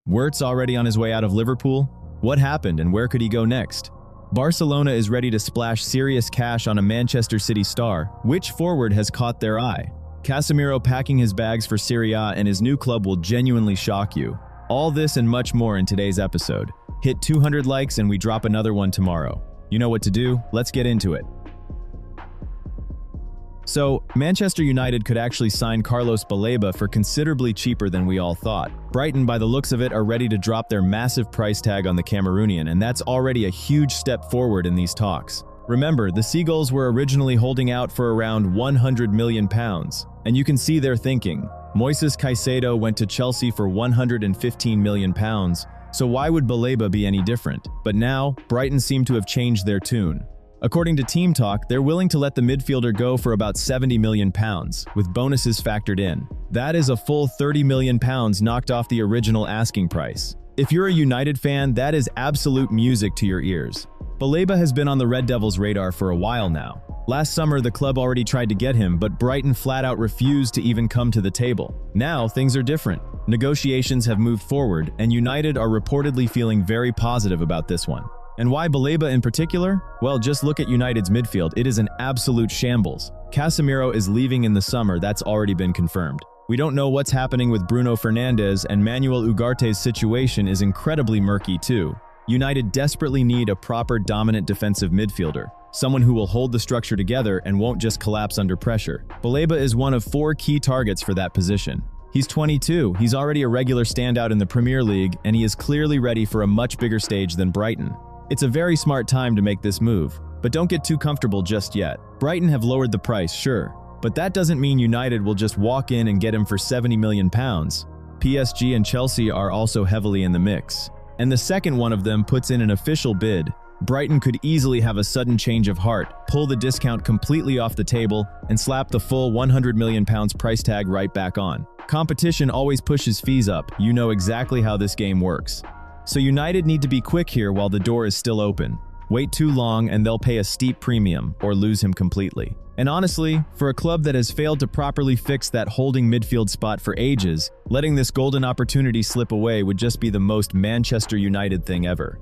Wirtz already on his way out of Liverpool? What happened and where could he go next? Barcelona is ready to splash serious cash on a Manchester City star. Which forward has caught their eye? Casemiro packing his bags for Serie A and his new club will genuinely shock you. All this and much more in today's episode. Hit 200 likes and we drop another one tomorrow. You know what to do, let's get into it. So, Manchester United could actually sign Carlos Baleba for considerably cheaper than we all thought. Brighton, by the looks of it, are ready to drop their massive price tag on the Cameroonian, and that's already a huge step forward in these talks. Remember, the Seagulls were originally holding out for around £100 million, and you can see their thinking. Moises Caicedo went to Chelsea for £115 million, so why would Baleba be any different? But now, Brighton seem to have changed their tune. According to Team Talk, they're willing to let the midfielder go for about £70 million, with bonuses factored in. That is a full £30 million knocked off the original asking price. If you're a United fan, that is absolute music to your ears. Baleba has been on the Red Devils' radar for a while now. Last summer, the club already tried to get him, but Brighton flat out refused to even come to the table. Now, things are different. Negotiations have moved forward, and United are reportedly feeling very positive about this one. And why Baleba in particular? Well, just look at United's midfield. It is an absolute shambles. Casemiro is leaving in the summer, that's already been confirmed. We don't know what's happening with Bruno Fernandes, and Manuel Ugarte's situation is incredibly murky too. United desperately need a proper dominant defensive midfielder, someone who will hold the structure together and won't just collapse under pressure. Baleba is one of 4 key targets for that position. He's 22, he's already a regular standout in the Premier League, and he is clearly ready for a much bigger stage than Brighton. It's a very smart time to make this move, but don't get too comfortable just yet. Brighton have lowered the price, sure, but that doesn't mean United will just walk in and get him for £70 million. PSG and Chelsea are also heavily in the mix. And the second one of them puts in an official bid, Brighton could easily have a sudden change of heart, pull the discount completely off the table, and slap the full £100 million price tag right back on. Competition always pushes fees up, you know exactly how this game works. So United need to be quick here while the door is still open. Wait too long and they'll pay a steep premium or lose him completely. And honestly, for a club that has failed to properly fix that holding midfield spot for ages, letting this golden opportunity slip away would just be the most Manchester United thing ever.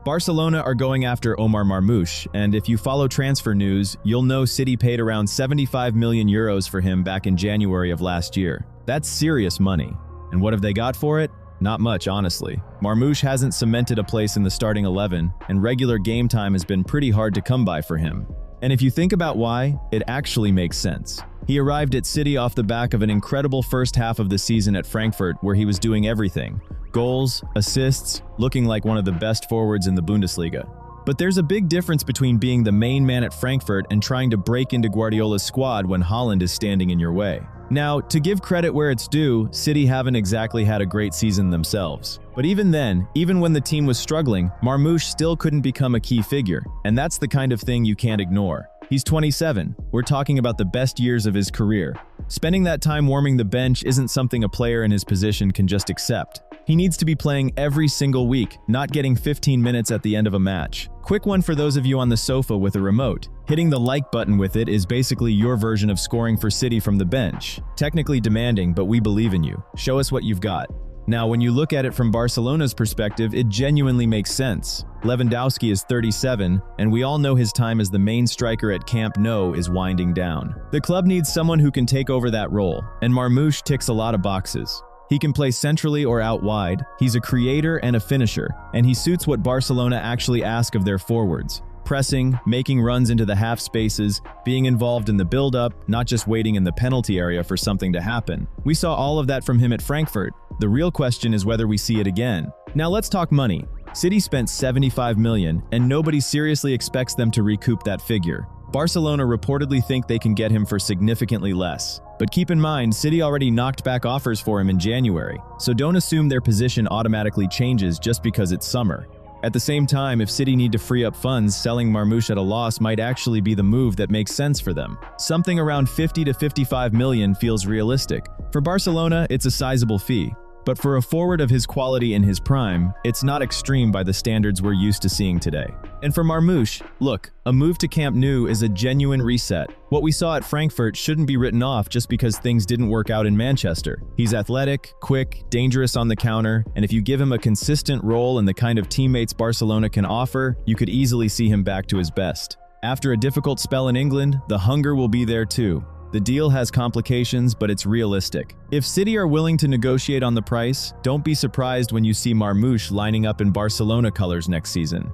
Barcelona are going after Omar Marmoush, and if you follow transfer news, you'll know City paid around €75 million for him back in January of last year. That's serious money. And what have they got for it? Not much, honestly. Marmoush hasn't cemented a place in the starting 11, and regular game time has been pretty hard to come by for him. And if you think about why, it actually makes sense. He arrived at City off the back of an incredible first half of the season at Frankfurt where he was doing everything. Goals, assists, looking like one of the best forwards in the Bundesliga. But there's a big difference between being the main man at Frankfurt and trying to break into Guardiola's squad when Haaland is standing in your way. Now, to give credit where it's due, City haven't exactly had a great season themselves. But even then, even when the team was struggling, Marmoush still couldn't become a key figure, and that's the kind of thing you can't ignore. He's 27, we're talking about the best years of his career. Spending that time warming the bench isn't something a player in his position can just accept. He needs to be playing every single week, not getting 15 minutes at the end of a match. Quick one for those of you on the sofa with a remote. Hitting the like button with it is basically your version of scoring for City from the bench. Technically demanding, but we believe in you. Show us what you've got. Now, when you look at it from Barcelona's perspective, it genuinely makes sense. Lewandowski is 37, and we all know his time as the main striker at Camp Nou is winding down. The club needs someone who can take over that role, and Marmoush ticks a lot of boxes. He can play centrally or out wide, he's a creator and a finisher, and he suits what Barcelona actually ask of their forwards. Pressing, making runs into the half spaces, being involved in the build-up, not just waiting in the penalty area for something to happen. We saw all of that from him at Frankfurt. The real question is whether we see it again. Now let's talk money. City spent $75 million, and nobody seriously expects them to recoup that figure. Barcelona reportedly think they can get him for significantly less. But keep in mind, City already knocked back offers for him in January, so don't assume their position automatically changes just because it's summer. At the same time, if City need to free up funds, selling Marmoush at a loss might actually be the move that makes sense for them. Something around 50 to 55 million feels realistic. For Barcelona, it's a sizable fee. But for a forward of his quality in his prime, it's not extreme by the standards we're used to seeing today. And for Marmoush, look, a move to Camp Nou is a genuine reset. What we saw at Frankfurt shouldn't be written off just because things didn't work out in Manchester. He's athletic, quick, dangerous on the counter, and if you give him a consistent role and the kind of teammates Barcelona can offer, you could easily see him back to his best. After a difficult spell in England, the hunger will be there too. The deal has complications, but it's realistic. If City are willing to negotiate on the price, don't be surprised when you see Marmoush lining up in Barcelona colors next season.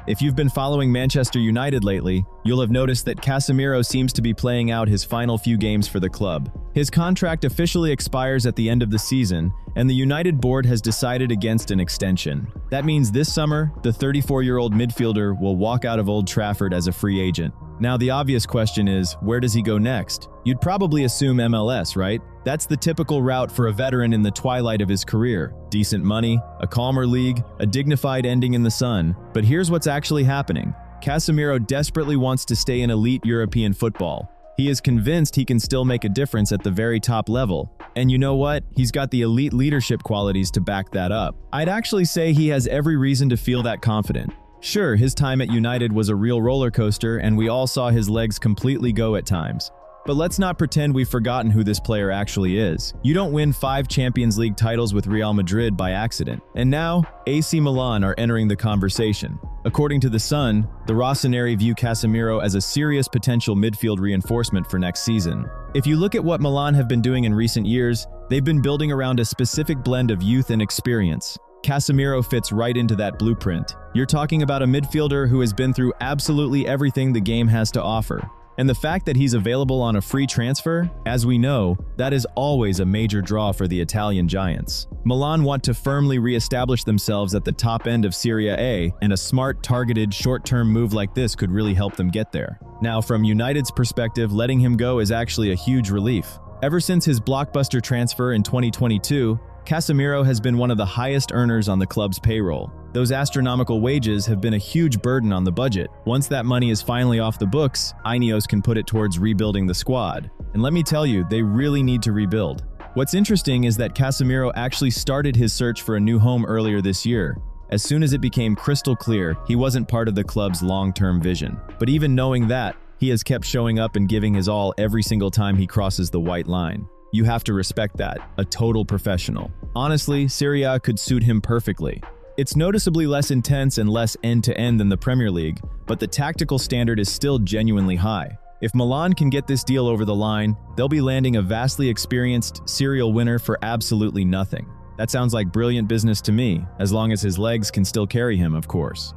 If you've been following Manchester United lately, you'll have noticed that Casemiro seems to be playing out his final few games for the club. His contract officially expires at the end of the season, and the United board has decided against an extension. That means this summer, the 34-year-old midfielder will walk out of Old Trafford as a free agent. Now, the obvious question is, where does he go next? You'd probably assume MLS, right? That's the typical route for a veteran in the twilight of his career. Decent money, a calmer league, a dignified ending in the sun. But here's what's actually happening. Casemiro desperately wants to stay in elite European football. He is convinced he can still make a difference at the very top level. And you know what? He's got the elite leadership qualities to back that up. I'd actually say he has every reason to feel that confident. Sure, his time at United was a real roller coaster, and we all saw his legs completely go at times. But let's not pretend we've forgotten who this player actually is. You don't win 5 Champions League titles with Real Madrid by accident. And now, AC Milan are entering the conversation. According to The Sun, the Rossoneri view Casemiro as a serious potential midfield reinforcement for next season. If you look at what Milan have been doing in recent years, they've been building around a specific blend of youth and experience. Casemiro fits right into that blueprint. You're talking about a midfielder who has been through absolutely everything the game has to offer. And the fact that he's available on a free transfer, as we know, that is always a major draw for the Italian giants. Milan want to firmly re-establish themselves at the top end of Serie A, and a smart, targeted, short-term move like this could really help them get there. Now, from United's perspective, letting him go is actually a huge relief. Ever since his blockbuster transfer in 2022, Casemiro has been one of the highest earners on the club's payroll. Those astronomical wages have been a huge burden on the budget. Once that money is finally off the books, Ineos can put it towards rebuilding the squad. And let me tell you, they really need to rebuild. What's interesting is that Casemiro actually started his search for a new home earlier this year. As soon as it became crystal clear, he wasn't part of the club's long-term vision. But even knowing that, he has kept showing up and giving his all every single time he crosses the white line. You have to respect that, a total professional. Honestly, Serie A could suit him perfectly. It's noticeably less intense and less end-to-end than the Premier League, but the tactical standard is still genuinely high. If Milan can get this deal over the line, they'll be landing a vastly experienced serial winner for absolutely nothing. That sounds like brilliant business to me, as long as his legs can still carry him, of course.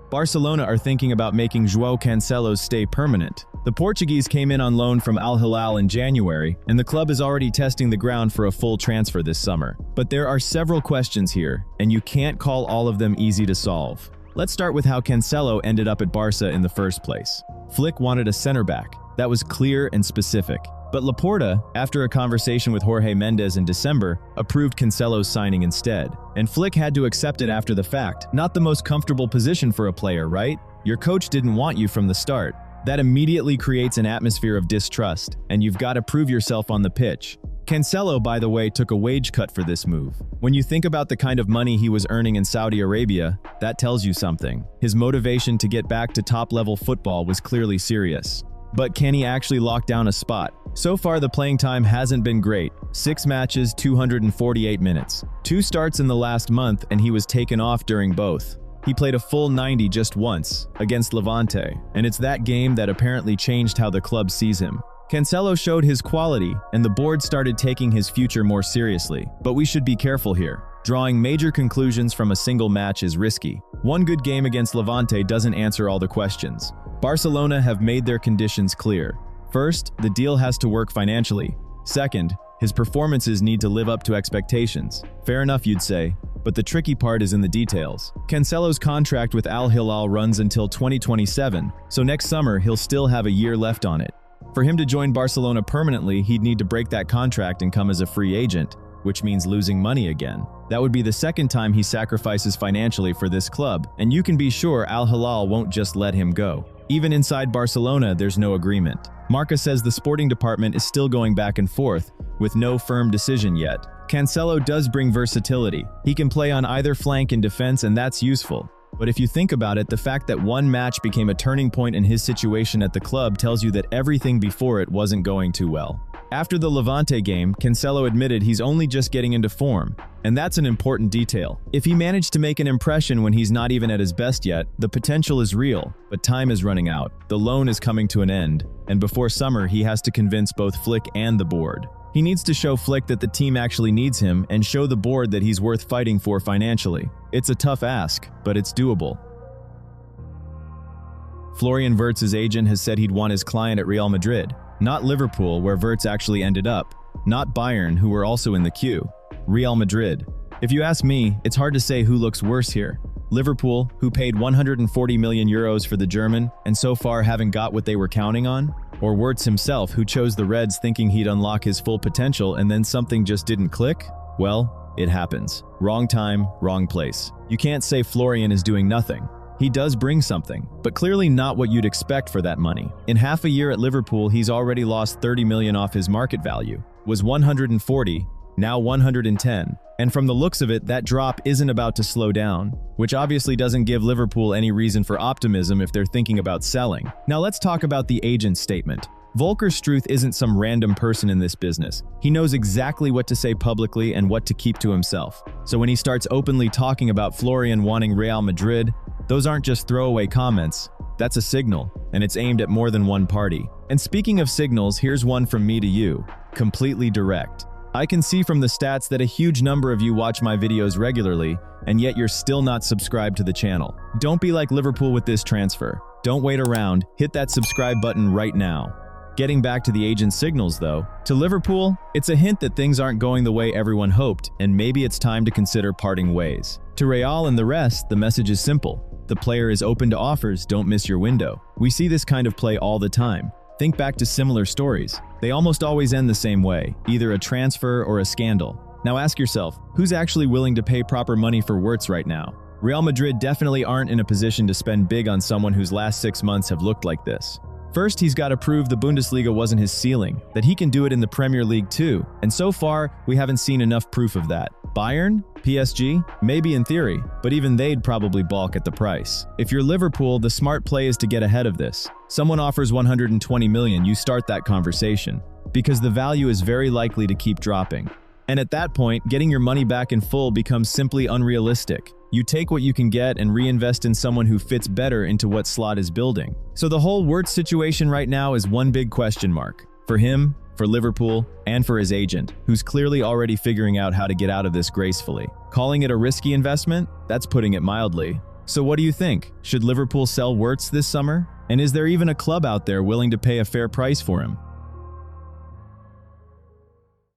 Barcelona are thinking about making João Cancelo's stay permanent. The Portuguese came in on loan from Al Hilal in January, and the club is already testing the ground for a full transfer this summer. But there are several questions here, and you can't call all of them easy to solve. Let's start with how Cancelo ended up at Barca in the first place. Flick wanted a center back. That was clear and specific. But Laporta, after a conversation with Jorge Mendes in December, approved Cancelo's signing instead. And Flick had to accept it after the fact. Not the most comfortable position for a player, right? Your coach didn't want you from the start. That immediately creates an atmosphere of distrust, and you've got to prove yourself on the pitch. Cancelo, by the way, took a wage cut for this move. When you think about the kind of money he was earning in Saudi Arabia, that tells you something. His motivation to get back to top-level football was clearly serious. But can he actually lock down a spot? So far, the playing time hasn't been great. 6 matches, 248 minutes. 2 starts in the last month, and he was taken off during both. He played a full 90 just once, against Levante, and it's that game that apparently changed how the club sees him. Cancelo showed his quality, and the board started taking his future more seriously. But we should be careful here. Drawing major conclusions from a single match is risky. One good game against Levante doesn't answer all the questions. Barcelona have made their conditions clear. First, the deal has to work financially. Second, his performances need to live up to expectations. Fair enough, you'd say, but the tricky part is in the details. Cancelo's contract with Al Hilal runs until 2027, so next summer he'll still have a year left on it. For him to join Barcelona permanently, he'd need to break that contract and come as a free agent, which means losing money again. That would be the second time he sacrifices financially for this club, and you can be sure Al Hilal won't just let him go. Even inside Barcelona, there's no agreement. Marca says the sporting department is still going back and forth, with no firm decision yet. Cancelo does bring versatility. He can play on either flank in defense, and that's useful. But if you think about it, the fact that one match became a turning point in his situation at the club tells you that everything before it wasn't going too well. After the Levante game, Cancelo admitted he's only just getting into form, and that's an important detail. If he managed to make an impression when he's not even at his best yet, the potential is real, but time is running out. The loan is coming to an end, and before summer he has to convince both Flick and the board. He needs to show Flick that the team actually needs him and show the board that he's worth fighting for financially. It's a tough ask, but it's doable. Florian Wirtz's agent has said he'd want his client at Real Madrid, not Liverpool, where Wirtz actually ended up, not Bayern, who were also in the queue. Real Madrid. If you ask me, it's hard to say who looks worse here. Liverpool, who paid 140 million euros for the German and so far haven't got what they were counting on? Or Wirtz himself, who chose the Reds thinking he'd unlock his full potential and then something just didn't click? Well, it happens. Wrong time, wrong place. You can't say Florian is doing nothing. He does bring something, but clearly not what you'd expect for that money. In half a year at Liverpool, he's already lost 30 million off his market value. Was 140, now 110. And from the looks of it, that drop isn't about to slow down, which obviously doesn't give Liverpool any reason for optimism if they're thinking about selling. Now let's talk about the agent's statement. Volker Struth isn't some random person in this business. He knows exactly what to say publicly and what to keep to himself. So when he starts openly talking about Florian wanting Real Madrid, those aren't just throwaway comments. That's a signal, and it's aimed at more than one party. And speaking of signals, here's one from me to you, completely direct. I can see from the stats that a huge number of you watch my videos regularly, and yet you're still not subscribed to the channel. Don't be like Liverpool with this transfer. Don't wait around, hit that subscribe button right now. Getting back to the agent's signals though, to Liverpool, it's a hint that things aren't going the way everyone hoped, and maybe it's time to consider parting ways. To Real and the rest, the message is simple. The player is open to offers, don't miss your window. We see this kind of play all the time. Think back to similar stories. They almost always end the same way, either a transfer or a scandal. Now ask yourself, who's actually willing to pay proper money for Wirtz right now? Real Madrid definitely aren't in a position to spend big on someone whose last 6 months have looked like this. First, he's got to prove the Bundesliga wasn't his ceiling, that he can do it in the Premier League too, and so far, we haven't seen enough proof of that. Bayern? PSG? Maybe in theory, but even they'd probably balk at the price. If you're Liverpool, the smart play is to get ahead of this. Someone offers 120 million, you start that conversation, because the value is very likely to keep dropping. And at that point, getting your money back in full becomes simply unrealistic. You take what you can get and reinvest in someone who fits better into what Slot is building. So the whole Wirtz situation right now is one big question mark. For him, for Liverpool, and for his agent, who's clearly already figuring out how to get out of this gracefully. Calling it a risky investment? That's putting it mildly. So what do you think? Should Liverpool sell Wirtz this summer? And is there even a club out there willing to pay a fair price for him?